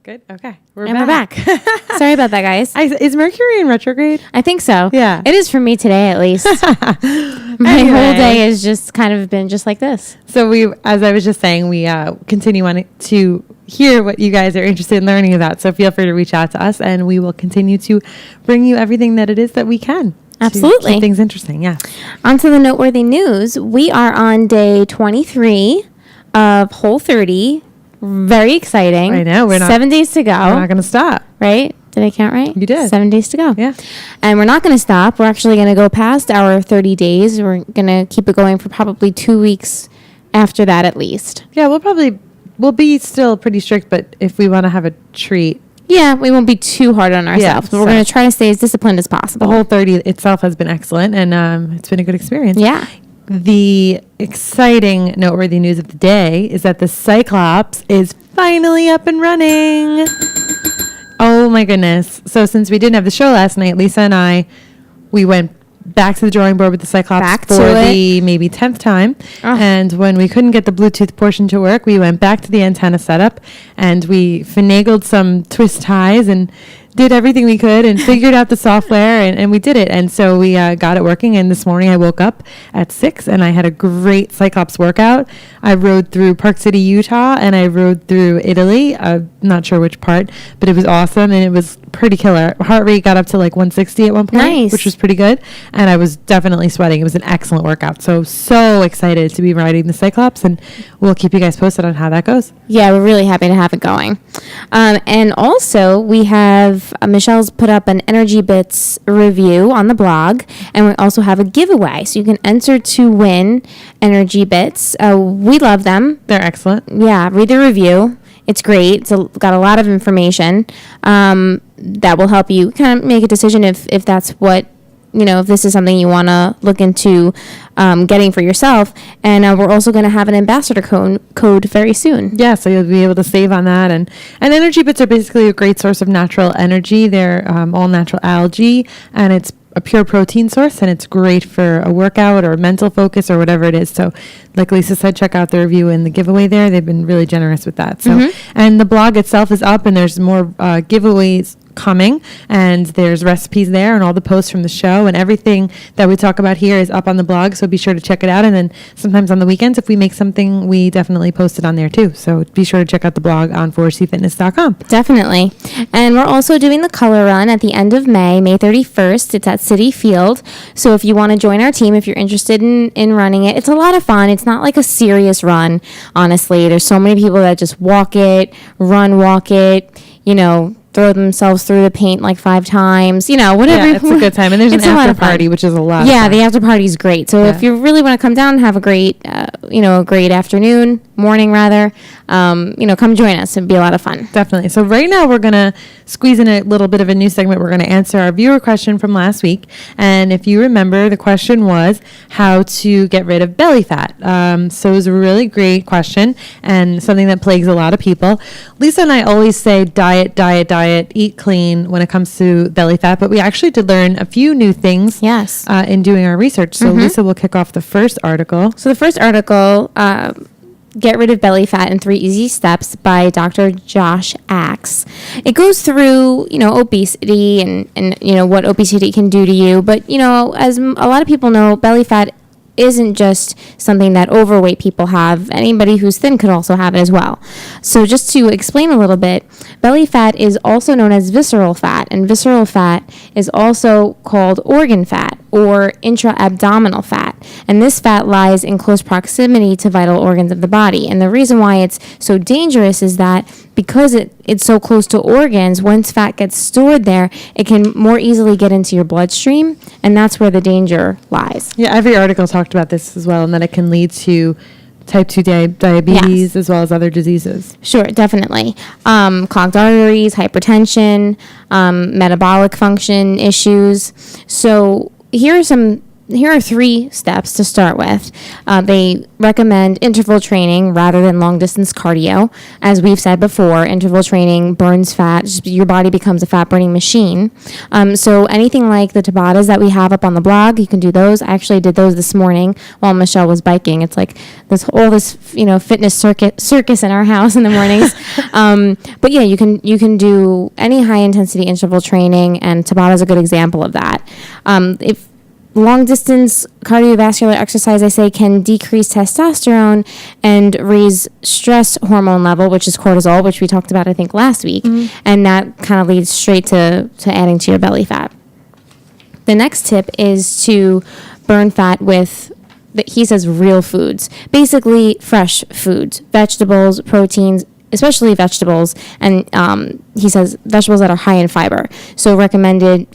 Good. Okay. We're back. Sorry about that, guys. Is Mercury in retrograde? I think so. Yeah. It is for me today, at least. My whole day has just kind of been just like this. So as I was just saying, we continue on to hear what you guys are interested in learning about. So feel free to reach out to us, and we will continue to bring you everything that it is that we can. Absolutely. To keep things interesting. Yeah. On to the noteworthy news. We are on day 23 of Whole30. Very exciting. I know. 7 days to go. We're not going to stop. Right? Did I count right? You did. 7 days to go. Yeah. And we're not going to stop. We're actually going to go past our 30 days. We're going to keep it going for probably 2 weeks after that at least. Yeah, we'll be still pretty strict, but if we want to have a treat. Yeah, we won't be too hard on ourselves, but we're going to try to stay as disciplined as possible. The Whole30 itself has been excellent, and it's been a good experience. Yeah. The exciting, noteworthy news of the day is that the Cyclops is finally up and running. Oh my goodness. So since we didn't have the show last night, Lisa and I, we went back to the drawing board with the Cyclops for the maybe 10th time. Oh. And when we couldn't get the Bluetooth portion to work, we went back to the antenna setup and we finagled some twist ties and did everything we could and figured out the software and we did it. And so we got it working. And this morning I woke up at 6 and I had a great Cyclops workout. I rode through Park City, Utah, and I rode through Italy. I'm not sure which part, but it was awesome and it was pretty killer. Heart rate got up to like 160 at one point, which was pretty good. And I was definitely sweating. It was an excellent workout. So excited to be riding the Cyclops, and we'll keep you guys posted on how that goes. Yeah, we're really happy to have it going. And also we have Michelle's put up an Energy Bits review on the blog, and we also have a giveaway, so you can enter to win Energy Bits. We love them. They're excellent. Yeah, read the review. It's great. It's got a lot of information that will help you kind of make a decision if that's what, if this is something you want to look into getting for yourself. And we're also going to have an ambassador code very soon. Yeah, so you'll be able to save on that. And Energy Bits are basically a great source of natural energy. They're all natural algae, and it's a pure protein source, and it's great for a workout or mental focus or whatever it is. So like Lisa said, check out the review and the giveaway there. They've been really generous with that. So, and the blog itself is up, and there's more giveaways coming, and there's recipes there and all the posts from the show, and everything that we talk about here is up on the blog, so be sure to check it out. And then sometimes on the weekends, if we make something, we definitely post it on there too, so be sure to check out the blog on forestcfitness.com. Definitely. And we're also doing the color run at the end of May 31st. It's at City Field, so if you want to join our team, if you're interested in running it, it's a lot of fun. It's not like a serious run, honestly. There's so many people that just walk it, throw themselves through the paint like 5 times, whatever. Yeah, it's a good time. And there's an after party, which is a lot of fun. The after party is great. So if you really want to come down and have a great, a great afternoon, morning rather, come join us. It'd be a lot of fun. Definitely. So right now we're going to squeeze in a little bit of a new segment. We're going to answer our viewer question from last week. And if you remember, the question was how to get rid of belly fat. So it was a really great question and something that plagues a lot of people. Lisa and I always say diet, eat clean when it comes to belly fat, but we actually did learn a few new things in doing our research. So Lisa will kick off the first article. So the first article, Get Rid of Belly Fat in 3 Easy Steps by Dr. Josh Axe. It goes through, obesity and what obesity can do to you. But, as a lot of people know, belly fat isn't just something that overweight people have. Anybody who's thin could also have it as well. So just to explain a little bit, belly fat is also known as visceral fat, and visceral fat is also called organ fat or intra-abdominal fat. And this fat lies in close proximity to vital organs of the body. And the reason why it's so dangerous is that because it's so close to organs, once fat gets stored there, it can more easily get into your bloodstream, and that's where the danger lies. Yeah, every article talked about this as well, and that it can lead to type 2 diabetes as well as other diseases. Sure, definitely. Clogged arteries, hypertension, metabolic function issues. So here are some here are 3 steps to start with. They recommend interval training rather than long distance cardio. As we've said before, interval training burns fat. Your body becomes a fat burning machine. So anything like the Tabatas that we have up on the blog, you can do those. I actually did those this morning while Michelle was biking. It's like this fitness circus in our house in the mornings. But yeah, you can do any high intensity interval training, and Tabata is a good example of that. If long distance cardiovascular exercise, I say, can decrease testosterone and raise stress hormone level, which is cortisol, which we talked about, I think, last week. And that kind of leads straight to adding to your belly fat. The next tip is to burn fat with, he says, real foods, basically fresh foods, vegetables, proteins, especially vegetables, and he says vegetables that are high in fiber. So recommended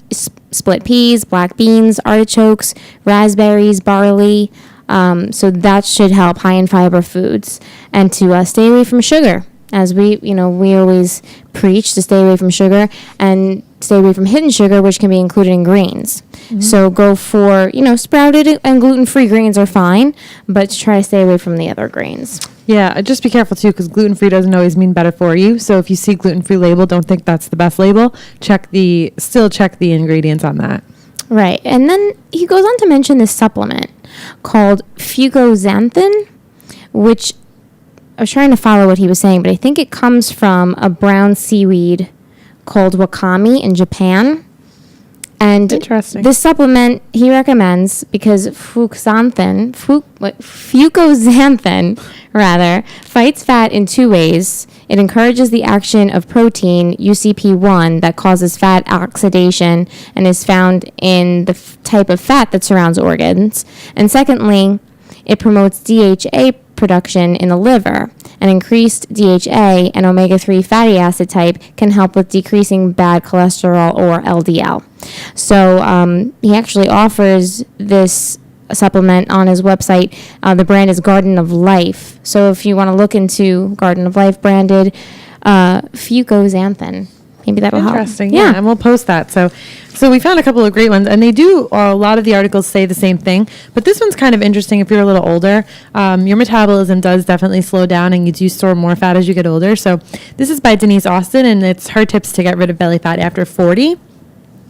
split peas, black beans, artichokes, raspberries, barley. So that should help, high in fiber foods, and to stay away from sugar. As we always preach to stay away from sugar and stay away from hidden sugar, which can be included in grains. So go for, sprouted and gluten-free grains are fine, but try to stay away from the other grains. Yeah, just be careful too, because gluten-free doesn't always mean better for you. So if you see gluten-free label, don't think that's the best label. Still check the ingredients on that. Right. And then he goes on to mention this supplement called fucoxanthin, which I was trying to follow what he was saying, but I think it comes from a brown seaweed called wakame in Japan. And interesting. This supplement he recommends because fucoxanthin fights fat in 2 ways. It encourages the action of protein UCP1 that causes fat oxidation and is found in the type of fat that surrounds organs. And secondly, it promotes DHA production in the liver. An increased DHA and omega-3 fatty acid type can help with decreasing bad cholesterol, or LDL. So he actually offers this supplement on his website. The brand is Garden of Life. So if you want to look into Garden of Life branded fucoxanthin, maybe that'll help. Interesting. Yeah, and we'll post that. So we found a couple of great ones, and they do, a lot of the articles say the same thing, but this one's kind of interesting if you're a little older. Your metabolism does definitely slow down, and you do store more fat as you get older. So this is by Denise Austin, and it's her tips to get rid of belly fat after 40.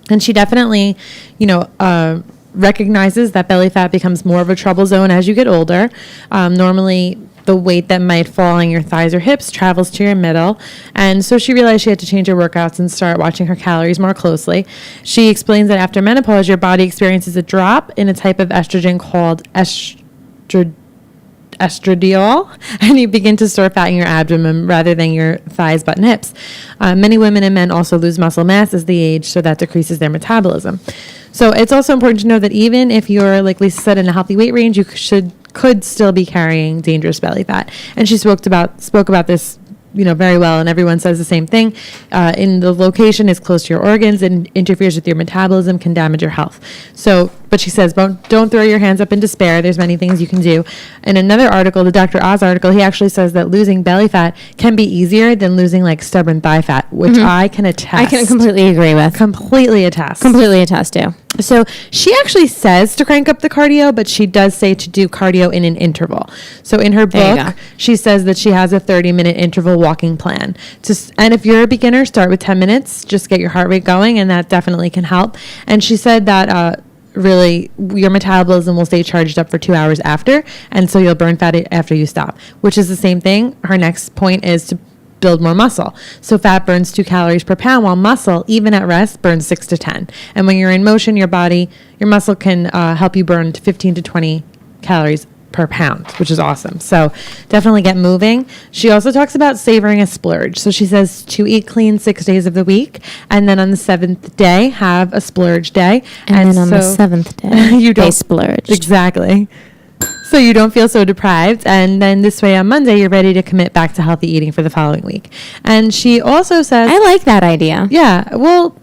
And she definitely, recognizes that belly fat becomes more of a trouble zone as you get older. Normally, the weight that might fall on your thighs or hips travels to your middle. And so she realized she had to change her workouts and start watching her calories more closely. She explains that after menopause, your body experiences a drop in a type of estrogen called estradiol, and you begin to store fat in your abdomen rather than your thighs, butt, and hips. Many women and men also lose muscle mass as they age, so that decreases their metabolism. So it's also important to know that even if you're, like Lisa said, in a healthy weight range, you could still be carrying dangerous belly fat. And she spoke about this very well, and everyone says the same thing. In the location is close to your organs and interferes with your metabolism, can damage your health. So, but she says, don't throw your hands up in despair. There's many things you can do. In another article, the Dr. Oz article, he actually says that losing belly fat can be easier than losing like stubborn thigh fat, which I can attest. I can completely agree with. Completely attest to. So she actually says to crank up the cardio, but she does say to do cardio in an interval. So in her book, she says that she has a 30-minute interval walking plan. And if you're a beginner, start with 10 minutes. Just get your heart rate going, and that definitely can help. And she said that really your metabolism will stay charged up for 2 hours after, and so you'll burn fat after you stop, which is the same thing. Her next point is to build more muscle. So fat burns 2 calories per pound, while muscle, even at rest, burns 6 to 10. And when you're in motion, your muscle can help you burn 15 to 20 calories per pound, which is awesome. So definitely get moving. She also talks about savoring a splurge. So she says to eat clean 6 days of the week, and then on the 7th day, have a splurge day. And then on the 7th day, you don't splurge. Exactly. So you don't feel so deprived, and then this way on Monday you're ready to commit back to healthy eating for the following week. And she also says, I like that idea. Yeah, well,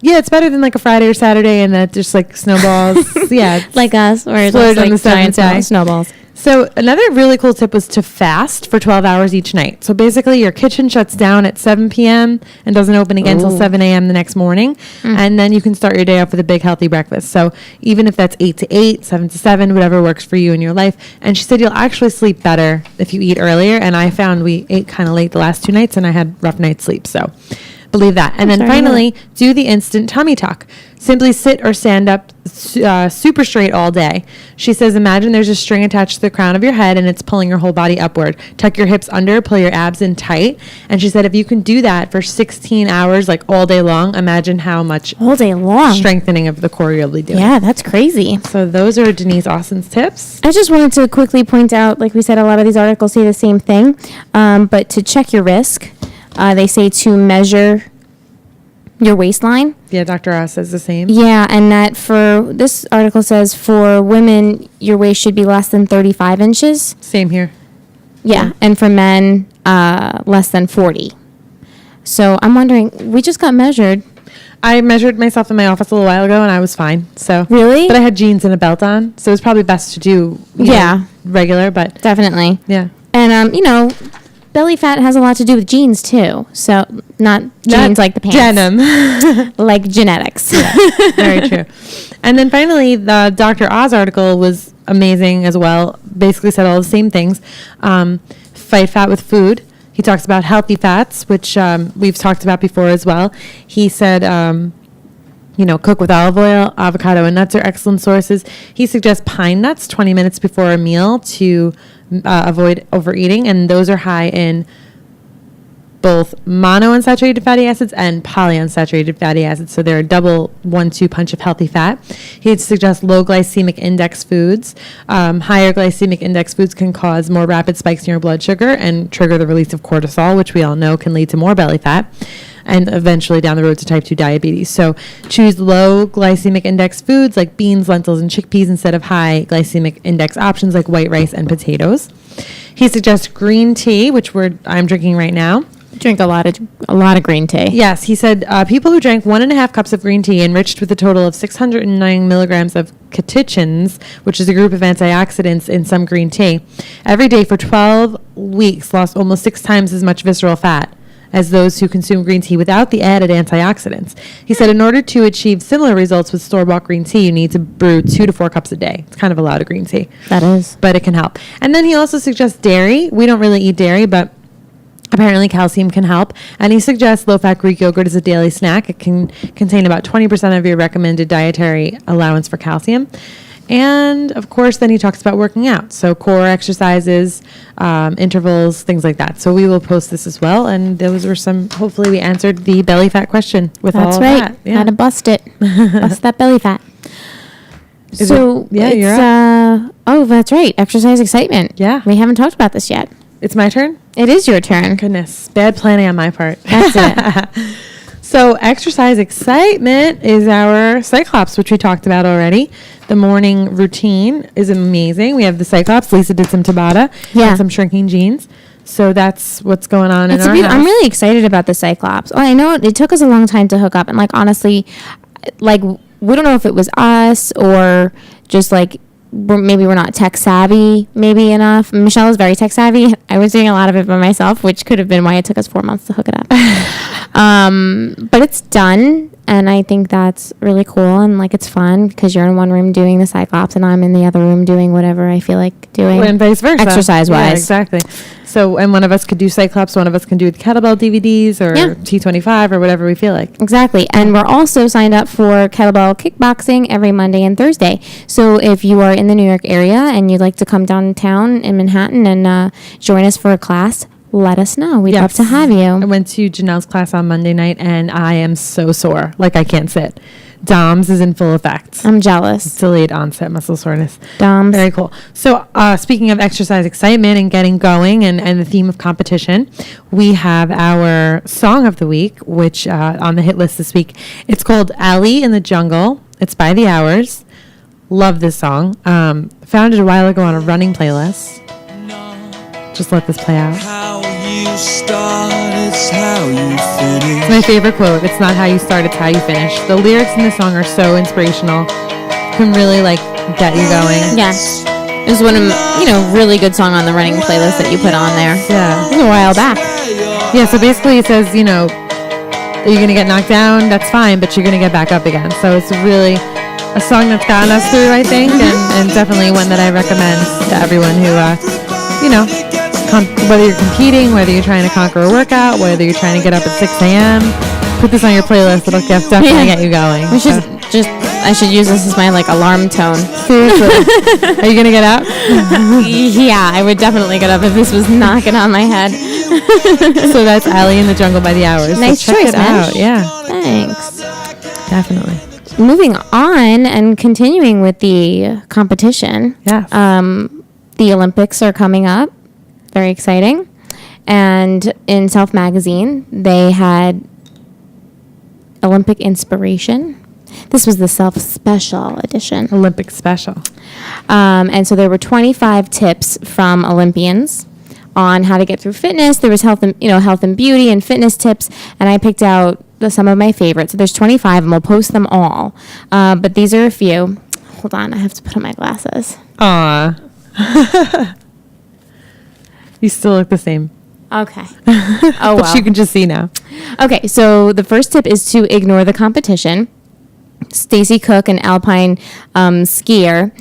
yeah, it's better than like a Friday or Saturday and that just like snowballs. Yeah, like us, or splurge like on the 7th day. snowballs. So another really cool tip was to fast for 12 hours each night. So basically your kitchen shuts down at 7 p.m. and doesn't open again until 7 a.m. the next morning. And then you can start your day off with a big healthy breakfast. So even if that's 8 to 8, 7 to 7, whatever works for you in your life. And she said you'll actually sleep better if you eat earlier. And I found we ate kind of late the last 2 nights and I had rough night's sleep. So believe that. And then finally, do the instant tummy tuck. Simply sit or stand up super straight all day. She says, imagine there's a string attached to the crown of your head and it's pulling your whole body upward. Tuck your hips under, pull your abs in tight. And she said, if you can do that for 16 hours, like all day long, imagine how much All day long. strengthening of the core you'll be doing. Yeah, that's crazy. So those are Denise Austin's tips. I just wanted to quickly point out, like we said, a lot of these articles say the same thing. But to check your risk, they say to measure your waistline. Yeah, Dr. Oz says the same. Yeah, and that for this article says for women, your waist should be less than 35 inches. Same here. Yeah, and for men, less than 40. So I'm wondering, we just got measured. I measured myself in my office a little while ago and I was fine. So Really? But I had jeans and a belt on, so it was probably best to do regular, but Definitely. yeah. And, belly fat has a lot to do with genes, too. So not jeans like the pants. Denim. Like genetics. Very true. And then finally, the Dr. Oz article was amazing as well. Basically said all the same things. Fight fat with food. He talks about healthy fats, which we've talked about before as well. He said, cook with olive oil, avocado, and nuts are excellent sources. He suggests pine nuts 20 minutes before a meal to avoid overeating, and those are high in both monounsaturated fatty acids and polyunsaturated fatty acids, so they're a double 1-2 punch of healthy fat. He'd suggest low glycemic index foods. Higher glycemic index foods can cause more rapid spikes in your blood sugar and trigger the release of cortisol, which we all know can lead to more belly fat and eventually down the road to type 2 diabetes. So choose low glycemic index foods like beans, lentils, and chickpeas instead of high glycemic index options like white rice and potatoes. He suggests green tea, which I'm drinking right now. Drink a lot of green tea. Yes, he said people who drank 1.5 cups of green tea enriched with a total of 609 milligrams of catechins, which is a group of antioxidants in some green tea, every day for 12 weeks lost almost 6 times as much visceral fat as those who consume green tea without the added antioxidants. He said in order to achieve similar results with store-bought green tea, you need to brew 2 to 4 cups a day. It's kind of a lot of green tea. That is. But it can help. And then he also suggests dairy. We don't really eat dairy, but apparently calcium can help. And he suggests low-fat Greek yogurt as a daily snack. It can contain about 20% of your recommended dietary allowance for calcium. And, of course, then he talks about working out. So core exercises, intervals, things like that. So we will post this as well. And those were hopefully we answered the belly fat question with all of that. That's right. How to bust it. Bust that belly fat. You're up. Oh, that's right. Exercise excitement. Yeah. We haven't talked about this yet. It's my turn? It is your turn. Goodness. Bad planning on my part. That's it. So exercise excitement is our Cyclops, which we talked about already. The morning routine is amazing. We have the Cyclops. Lisa did some Tabata and some shrinking jeans. So that's what's going on in our house. I'm really excited about the Cyclops. Oh, I know it took us a long time to hook up. And, honestly, we don't know if it was us or just, maybe we're not tech savvy maybe enough. Michelle is very tech savvy. I was doing a lot of it by myself, which could have been why it took us 4 months to hook it up. But it's done, and I think that's really cool, and it's fun because you're in one room doing the Cyclops and I'm in the other room doing whatever I feel like doing. And vice versa. Exercise-wise. Yeah, exactly. So, and one of us could do Cyclops, one of us can do the kettlebell DVDs or T25 or whatever we feel like. Exactly. And we're also signed up for kettlebell kickboxing every Monday and Thursday. So if you are in the New York area and you'd like to come downtown in Manhattan and join us for a class, let us know. We'd love to have you. I went to Janelle's class on Monday night and I am so sore. I can't sit. DOMS is in full effect. I'm jealous. Delayed onset muscle soreness. DOMS. Very cool. So speaking of exercise excitement and getting going and the theme of competition, we have our song of the week, which on the hit list this week. It's called Ali in the Jungle. It's by The Hours. Love this song. Found it a while ago on a running playlist. Just let this play out. How you start, it's how you finish. It's my favorite quote. It's not how you start, it's how you finish. The lyrics in the song are so inspirational. Can really get you going. Yes. It was one of, really good song on the running playlist that you put on there. Yeah. It was a while back. Yeah, so basically it says, you're going to get knocked down, that's fine, but you're going to get back up again. So it's really a song that's gotten us through, I think, and definitely one that I recommend to everyone who, whether you're competing, whether you're trying to conquer a workout, whether you're trying to get up at 6 a.m., put this on your playlist. It'll definitely get you going. I should use this as my alarm tone. Seriously. Are you going to get up? Yeah, I would definitely get up if this was knocking on my head. So that's Allie in the Jungle by the Hours. Nice so check choice, it out. Mesh. Yeah, Thanks. definitely. Moving on and continuing with the competition. Yes. The Olympics are coming up. Very exciting. And in Self Magazine, they had Olympic inspiration. This was the Self Special edition. Olympic special. And so there were 25 tips from Olympians on how to get through fitness. There was health and beauty and fitness tips, and I picked out some of my favorites. So there's 25, and we'll post them all. But these are a few. Hold on, I have to put on my glasses. Aw. You still look the same. Okay. Oh, But well. you can just see now. Okay, so the first tip is to ignore the competition. Stacy Cook, an alpine skier,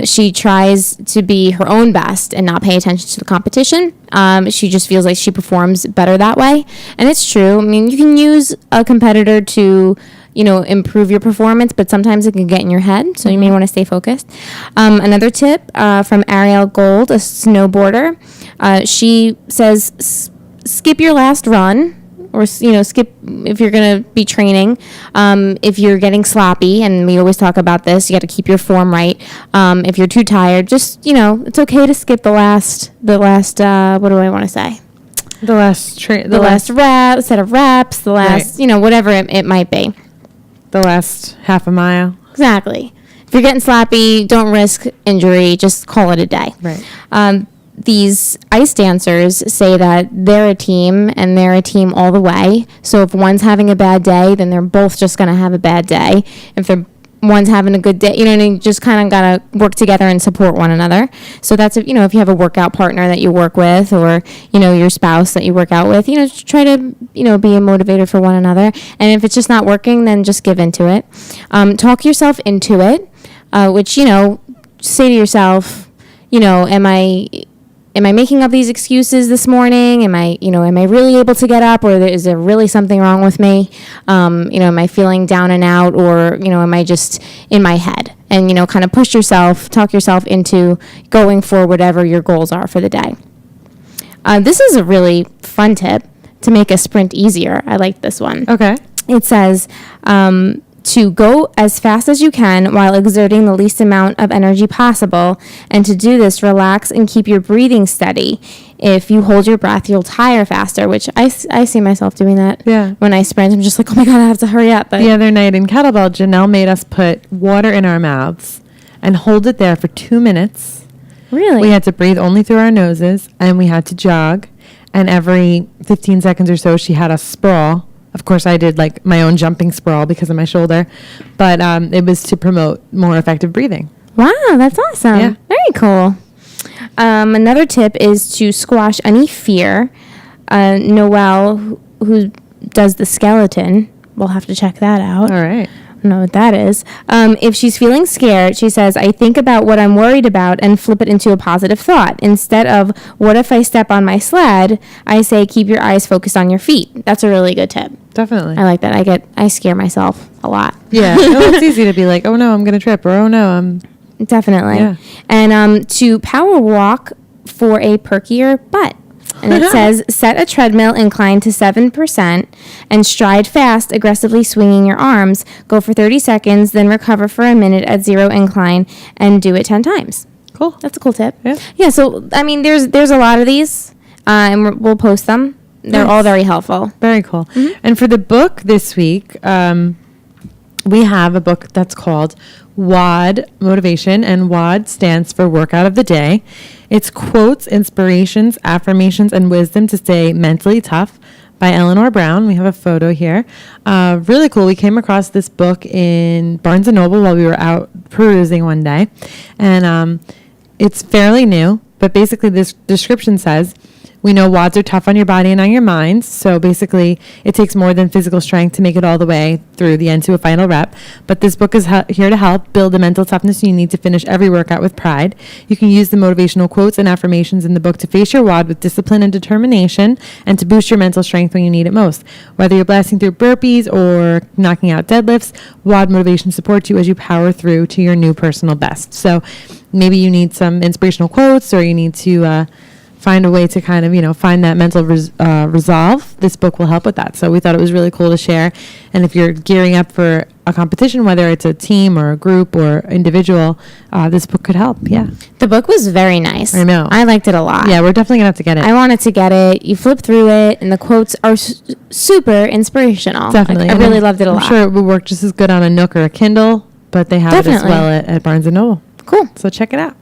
she tries to be her own best and not pay attention to the competition. She just feels like she performs better that way. And it's true. I mean, you can use a competitor to, improve your performance, but sometimes it can get in your head. So you may want to stay focused. Another tip from Ariel Gold, a snowboarder. She says, skip your last run. Or, skip if you're going to be training. If you're getting sloppy, and we always talk about this, you got to keep your form right. If you're too tired, just, it's okay to skip the last, what do I want to say? The last set of reps, the last, Right. Whatever it might be. The last half a mile. Exactly. If you're getting sloppy, don't risk injury. Just call it a day. Right. These ice dancers say that they're a team and they're a team all the way. So if one's having a bad day, then they're both just going to have a bad day. If one's having a good day, you just kind of got to work together and support one another. So that's, if you have a workout partner that you work with, or, your spouse that you work out with, just try to, be a motivator for one another. And if it's just not working, then just give into it. Talk yourself into it, which, say to yourself, am I making up these excuses this morning? Am I really able to get up, or is there really something wrong with me? Am I feeling down and out, or, am I just in my head? And, kind of talk yourself into going for whatever your goals are for the day. This is a really fun tip to make a sprint easier. I like this one. Okay. It says, to go as fast as you can while exerting the least amount of energy possible. And to do this, relax and keep your breathing steady. If you hold your breath, you'll tire faster, which I see myself doing that. Yeah. When I sprint, I'm just like, oh my God, I have to hurry up. But The other night in kettlebell, Janelle made us put water in our mouths and hold it there for 2 minutes. really? We had to breathe only through our noses, and we had to jog. And every 15 seconds or so, she had us sprawl. Of course, I did my own jumping sprawl because of my shoulder, but it was to promote more effective breathing. Wow, that's awesome. Yeah. Very cool. Another tip is to squash any fear. Noelle, who does the skeleton, we'll have to check that out. All right. I don't know what that is. If she's feeling scared, she says, I think about what I'm worried about and flip it into a positive thought. Instead of, what if I step on my sled, I say, keep your eyes focused on your feet. That's a really good tip. Definitely. I like that. I scare myself a lot. Yeah. No, it's easy to be like, oh no, I'm going to trip, or oh no, I'm... Definitely. Yeah. And to power walk for a perkier butt. And it says, set a treadmill inclined to 7% and stride fast, aggressively swinging your arms. Go for 30 seconds, then recover for a minute at 0 incline and do it 10 times. Cool. That's a cool tip. Yeah. Yeah, so, I mean, there's a lot of these, and we'll post them. They're all very helpful. Very cool. And for the book this week, we have a book that's called WOD Motivation, and WOD stands for Workout of the Day. It's quotes, inspirations, affirmations, and wisdom to stay mentally tough by Eleanor Brown. We have a photo here. Really cool. We came across this book in Barnes & Noble while we were out perusing one day. And It's fairly new, but basically this description says, we know WODs are tough on your body and on your mind. So basically, it takes more than physical strength to make it all the way through the end to a final rep. But this book is here to help build the mental toughness you need to finish every workout with pride. You can use the motivational quotes and affirmations in the book to face your WOD with discipline and determination and to boost your mental strength when you need it most. Whether you're blasting through burpees or knocking out deadlifts, WOD motivation supports you as you power through to your new personal best. So maybe you need some inspirational quotes, or you need to find a way to kind of, find that mental resolve. This book will help with that. So we thought it was really cool to share. And if you're gearing up for a competition, whether it's a team or a group or individual, this book could help. Yeah. The book was very nice. I know. I liked it a lot. Yeah, we're definitely going to have to get it. I wanted to get it. You flip through it, and the quotes are super inspirational. Definitely. Like, I really loved it a I'm lot. sure it would work just as good on a Nook or a Kindle, but they have it as Definitely. well at Barnes & Noble. Cool. So check it out.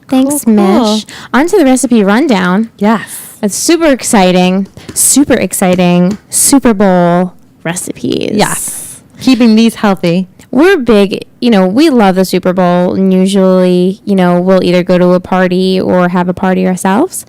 Thanks, Cool. Mish. On to the recipe rundown. Yes. It's super exciting Super Bowl recipes. Yes. Keeping these healthy. We're big, we love the Super Bowl, and usually, we'll either go to a party or have a party ourselves.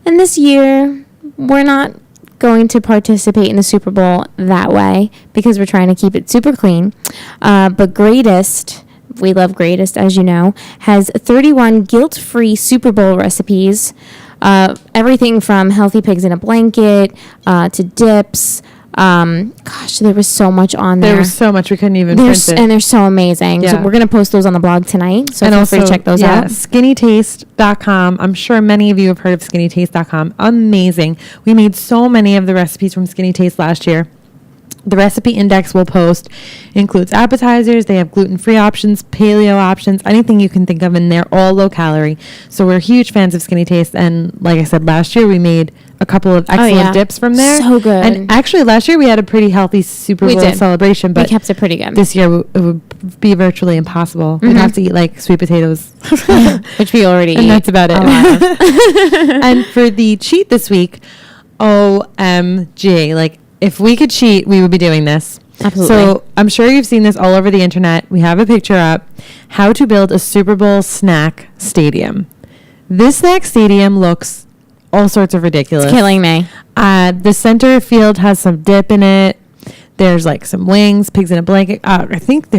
And this year, we're not going to participate in the Super Bowl that way because we're trying to keep it super clean. But Greatest, we love Greatest, as you know, has 31 guilt-free Super Bowl recipes. Everything from healthy pigs in a blanket to dips. There was so much on there. There was so much we couldn't even print it. And they're so amazing. So Yeah. we're going to post those on the blog tonight. So feel free to check those out. Skinnytaste.com. I'm sure many of you have heard of skinnytaste.com. Amazing. We made so many of the recipes from Skinny Taste last year. The recipe index we'll post includes appetizers. They have gluten-free options, paleo options, anything you can think of, and they're all low calorie. So we're huge fans of Skinny Taste. And like I said, last year we made a couple of excellent dips from there. So good. And actually last year we had a pretty healthy Super Bowl celebration, but we kept it pretty good. this year it would be virtually impossible. We'd have to eat like sweet potatoes, Which we already and eat. that's about a lot of. it. And for the cheat this week, OMG, like if we could cheat, we would be doing this. Absolutely. So I'm sure you've seen this all over the internet. We have a picture up. How to build a Super Bowl snack stadium. This snack stadium looks all sorts of ridiculous. It's killing me. The center field has some dip in it. There's like some wings, pigs in a blanket. I think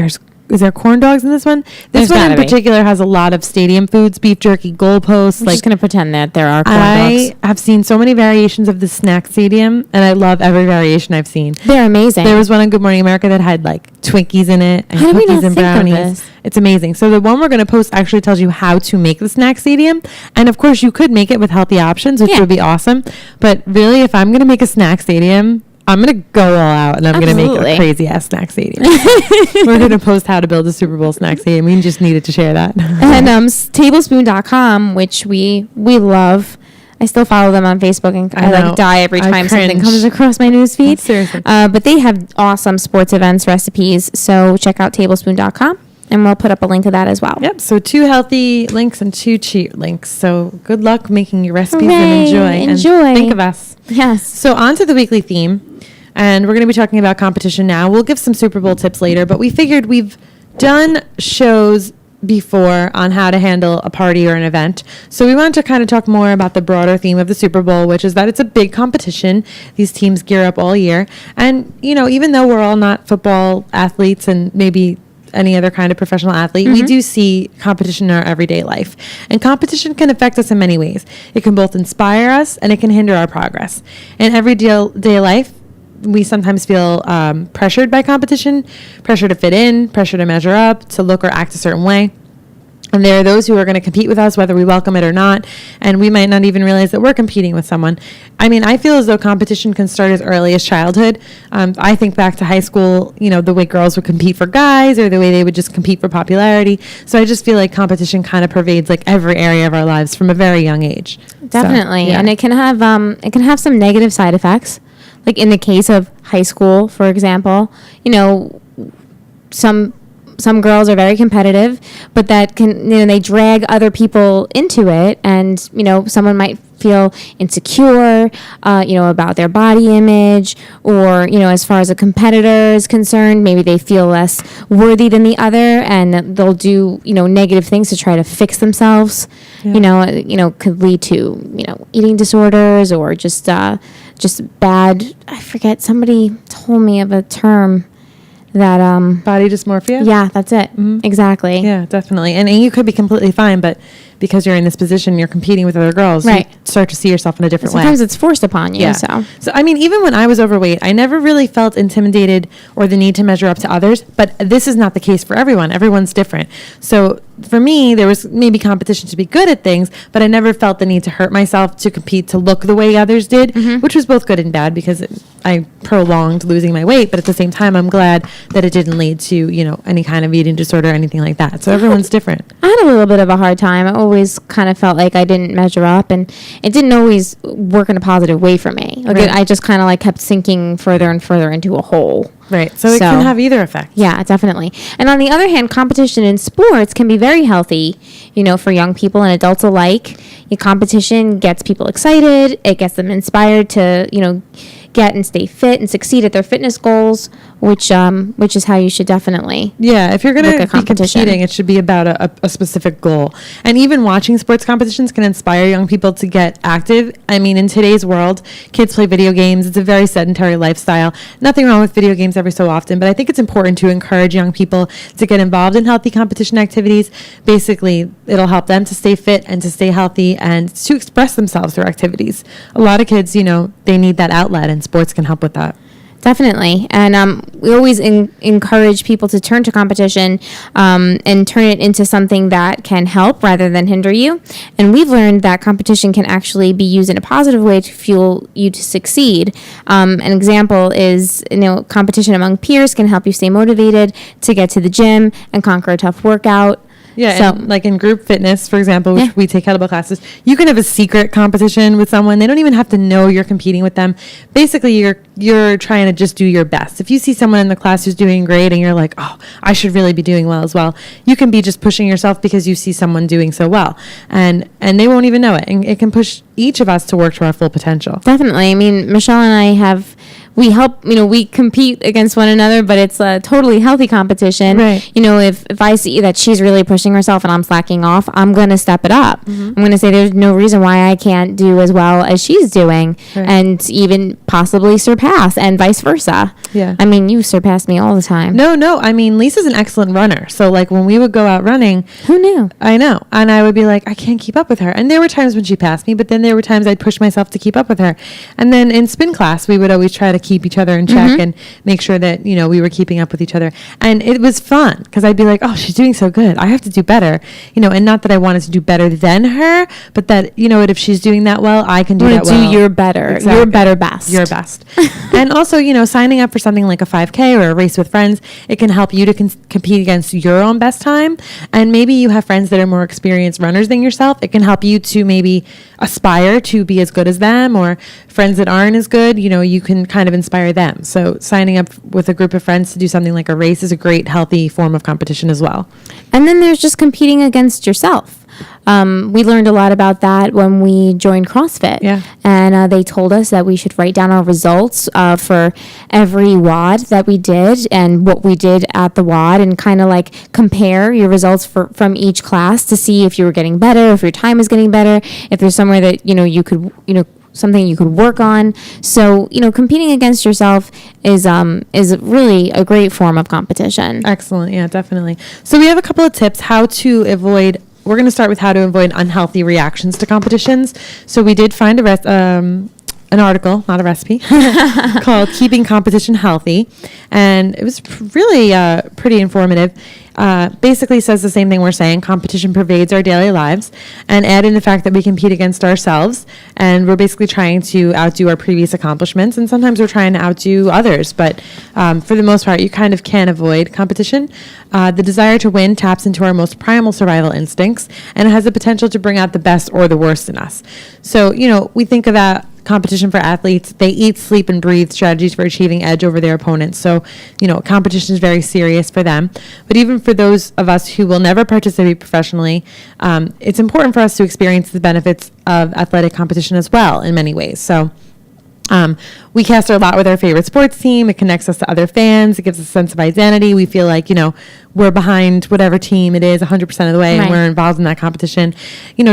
is there corn dogs in this one? This There's one in gotta be. particular has a lot of stadium foods, beef jerky, goalposts. I'm Like just going to pretend that there are corn I dogs. have seen so many variations of the snack stadium, and I love every variation I've seen. They're amazing. There was one on Good Morning America that had like Twinkies in it and How did we cookies not and think of brownies. this? It's amazing. So the one we're going to post actually tells you how to make the snack stadium. And of course you could make it with healthy options, which Yeah. would be awesome. But really, if I'm going to make a snack stadium, I'm going to go all out and I'm going to make Absolutely. a crazy ass snack stadium. We're going to post how to build a Super Bowl snack stadium. We just needed to share that. And tablespoon.com, which we love. I still follow them on Facebook, and I I know. like die every I time something cringe. comes across my newsfeed. Seriously. But they have awesome sports events recipes. So check out tablespoon.com, and we'll put up a link to that as well. Yep. So 2 healthy links and 2 cheat links. So good luck making your recipes and Hooray, enjoy. enjoy. And think of us. Yes. So on to the weekly theme, and we're going to be talking about competition now. We'll give some Super Bowl tips later, but we figured we've done shows before on how to handle a party or an event. So we wanted to kind of talk more about the broader theme of the Super Bowl, which is that it's a big competition. These teams gear up all year. And, even though we're all not football athletes and maybe any other kind of professional athlete, we do see competition in our everyday life. And competition can affect us in many ways. It can both inspire us and it can hinder our progress. In everyday life, we sometimes feel pressured by competition, pressure to fit in, pressure to measure up, to look or act a certain way. And there are those who are going to compete with us, whether we welcome it or not. And we might not even realize that we're competing with someone. I mean, I feel as though competition can start as early as childhood. I think back to high school, the way girls would compete for guys or the way they would just compete for popularity. So I just feel like competition kind of pervades like every area of our lives from a very young age. Definitely. So, yeah. And it can have some negative side effects. Like in the case of high school, for example, some some girls are very competitive, but that can, they drag other people into it, and someone might feel insecure, about their body image, or as far as a competitor is concerned, maybe they feel less worthy than the other, and they'll do negative things to try to fix themselves. Could lead to eating disorders, or just bad. I forget. Somebody told me of a term that Body dysmorphia? Yeah, that's it. Exactly. Yeah, definitely. And you could be completely fine, but because you're in this position, you're competing with other girls, right, you start to see yourself in a different way. Sometimes it's forced upon you. Yeah. So I mean, even when I was overweight, I never really felt intimidated or the need to measure up to others, but this is not the case for everyone. Everyone's different. So for me, there was maybe competition to be good at things, but I never felt the need to hurt myself to compete to look the way others did, which was both good and bad because I prolonged losing my weight, but at the same time, I'm glad that it didn't lead to, any kind of eating disorder or anything like that. So everyone's different. I had a little bit of a hard time. I always kind of felt like I didn't measure up, and it didn't always work in a positive way for me. Right. I just kind of kept sinking further and further into a hole. Right. So it can have either effect. Yeah, definitely. And on the other hand, competition in sports can be very healthy, for young people and adults alike. Competition gets people excited. It gets them inspired to, get and stay fit and succeed at their fitness goals, which is how you should definitely. Yeah, if you're going to be competition. competing, it should be about a specific goal. And even watching sports competitions can inspire young people to get active. I mean, in today's world, kids play video games. It's a very sedentary lifestyle. Nothing wrong with video games every so often, but I think it's important to encourage young people to get involved in healthy competition activities. Basically, it'll help them to stay fit and to stay healthy and to express themselves through activities. A lot of kids, they need that outlet, and sports can help with that. Definitely. And we always encourage people to turn to competition and turn it into something that can help rather than hinder you. And we've learned that competition can actually be used in a positive way to fuel you to succeed. An example is, competition among peers can help you stay motivated to get to the gym and conquer a tough workout. Yeah, so, and like in group fitness, for example, which we take kettlebell classes, you can have a secret competition with someone. They don't even have to know you're competing with them. Basically, you're trying to just do your best. If you see someone in the class who's doing great and you're like, oh, I should really be doing well as well, you can be just pushing yourself because you see someone doing so well. And they won't even know it. And it can push each of us to work to our full potential. Definitely. I mean, Michelle and I we help, we compete against one another, but it's a totally healthy competition. Right. If I see that she's really pushing herself and I'm slacking off, I'm going to step it up. I'm going to say there's no reason why I can't do as well as she's doing, and even possibly surpass, and vice versa. Yeah. I mean, you surpass me all the time. No. I mean, Lisa's an excellent runner. So like when we would go out running, Who knew? I know. And I would be like, I can't keep up with her. And there were times when she passed me, but then there were times I'd push myself to keep up with her. And then in spin class, we would always try to keep each other in check and make sure that, we were keeping up with each other. And it was fun because I'd be like, oh, she's doing so good. I have to do better. And not that I wanted to do better than her, but that, if she's doing that well, I can do that well. Do your better. Exactly. Your better best. Your best. And also, signing up for something like a 5K or a race with friends, it can help you to compete against your own best time. And maybe you have friends that are more experienced runners than yourself. It can help you to maybe aspire to be as good as them, or friends that aren't as good, you can kind of inspire them. So signing up with a group of friends to do something like a race is a great, healthy form of competition as well. And then there's just competing against yourself. We learned a lot about that when we joined CrossFit. Yeah. And they told us that we should write down our results for every WOD that we did and what we did at the WOD, and kind of compare your results from each class to see if you were getting better, if your time is getting better, if there's somewhere that, you could, something you could work on. So, competing against yourself is really a great form of competition. Excellent. Yeah, definitely. So we have a couple of tips how to avoid. We're going to start with how to avoid unhealthy reactions to competitions. So we did find an article, not a recipe, called Keeping Competition Healthy. And it was really pretty informative. Basically says the same thing we're saying. Competition pervades our daily lives, and add in the fact that we compete against ourselves, and we're basically trying to outdo our previous accomplishments, and sometimes we're trying to outdo others, but for the most part, you kind of can avoid competition. The desire to win taps into our most primal survival instincts, and it has the potential to bring out the best or the worst in us. So, we think of that competition for athletes, they eat, sleep, and breathe strategies for achieving edge over their opponents. So, competition is very serious for them. But even for those of us who will never participate professionally, it's important for us to experience the benefits of athletic competition as well in many ways. So, we cast our lot with our favorite sports team. It connects us to other fans. It gives us a sense of identity. We feel like, we're behind whatever team it is 100% of the way, and Right. we're involved in that competition.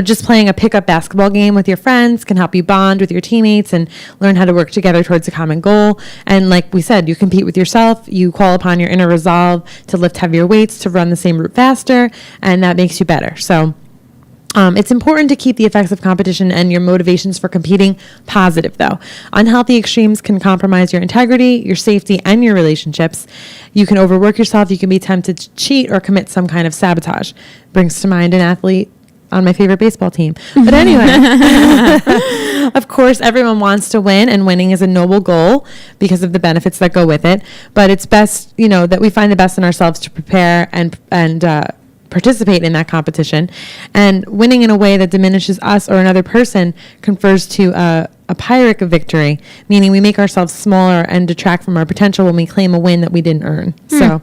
Just playing a pickup basketball game with your friends can help you bond with your teammates and learn how to work together towards a common goal. And like we said, you compete with yourself. You call upon your inner resolve to lift heavier weights, to run the same route faster, and that makes you better. So, it's important to keep the effects of competition and your motivations for competing positive, though. Unhealthy extremes can compromise your integrity, your safety, and your relationships. You can overwork yourself. You can be tempted to cheat or commit some kind of sabotage. Brings to mind an athlete on my favorite baseball team. But anyway, of course, everyone wants to win, and winning is a noble goal because of the benefits that go with it. But it's best, that we find the best in ourselves to prepare and participate in that competition, and winning in a way that diminishes us or another person confers to a pyrrhic victory, meaning we make ourselves smaller and detract from our potential when we claim a win that we didn't earn. So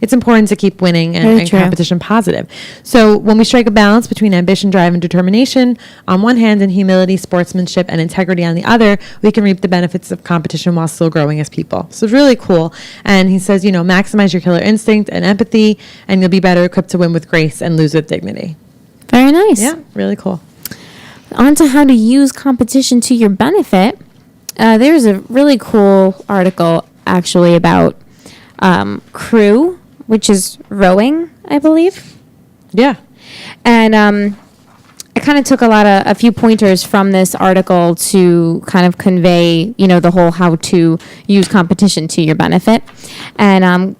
it's important to keep winning and competition positive. So when we strike a balance between ambition, drive, and determination on one hand, and humility, sportsmanship, and integrity on the other, we can reap the benefits of competition while still growing as people. So it's really cool. And he says, maximize your killer instinct and empathy, and you'll be better equipped to win with grace and lose with dignity. Very nice. Yeah, really cool. On to how to use competition to your benefit. There's a really cool article actually about crew, which is rowing, I believe. Yeah. And I kind of took a few pointers from this article to kind of convey, the whole how to use competition to your benefit. And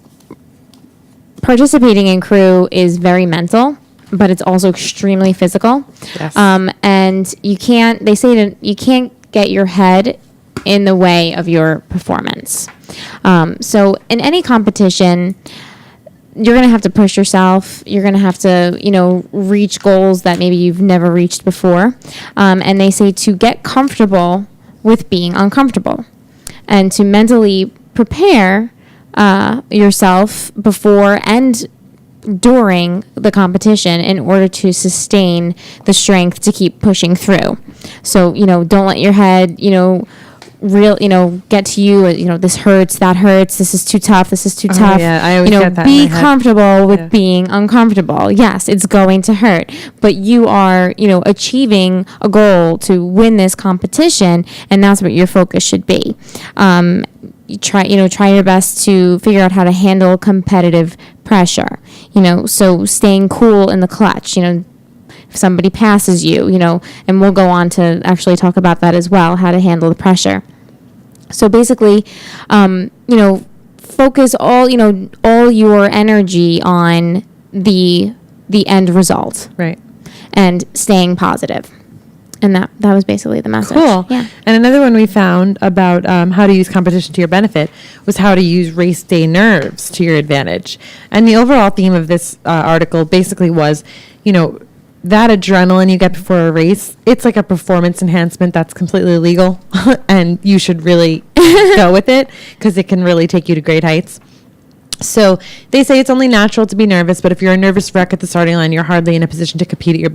participating in crew is very mental, but it's also extremely physical. Yes. And you can't get your head in the way of your performance. So in any competition, you're going to have to push yourself. You're going to have to, reach goals that maybe you've never reached before. And they say to get comfortable with being uncomfortable and to mentally prepare yourself before and during the competition in order to sustain the strength to keep pushing through. So, don't let your head, get to you, this hurts, that hurts, this is too tough, this is too tough. Yeah, I always get that in be my head. comfortable with being uncomfortable. Yes, it's going to hurt, but you are, achieving a goal to win this competition, and that's what your focus should be. You try your best to figure out how to handle competitive pressure, so staying cool in the clutch, if somebody passes you, and we'll go on to actually talk about that as well, how to handle the pressure. So basically, focus all your energy on the end result. Right. And staying positive. And that was basically the message. Cool. Yeah. And another one we found about how to use competition to your benefit was how to use race day nerves to your advantage. And the overall theme of this article basically was, that adrenaline you get before a race, it's like a performance enhancement that's completely legal. And you should really go with it because it can really take you to great heights. So they say it's only natural to be nervous, but if you're a nervous wreck at the starting line, you're hardly in a position to compete at your best.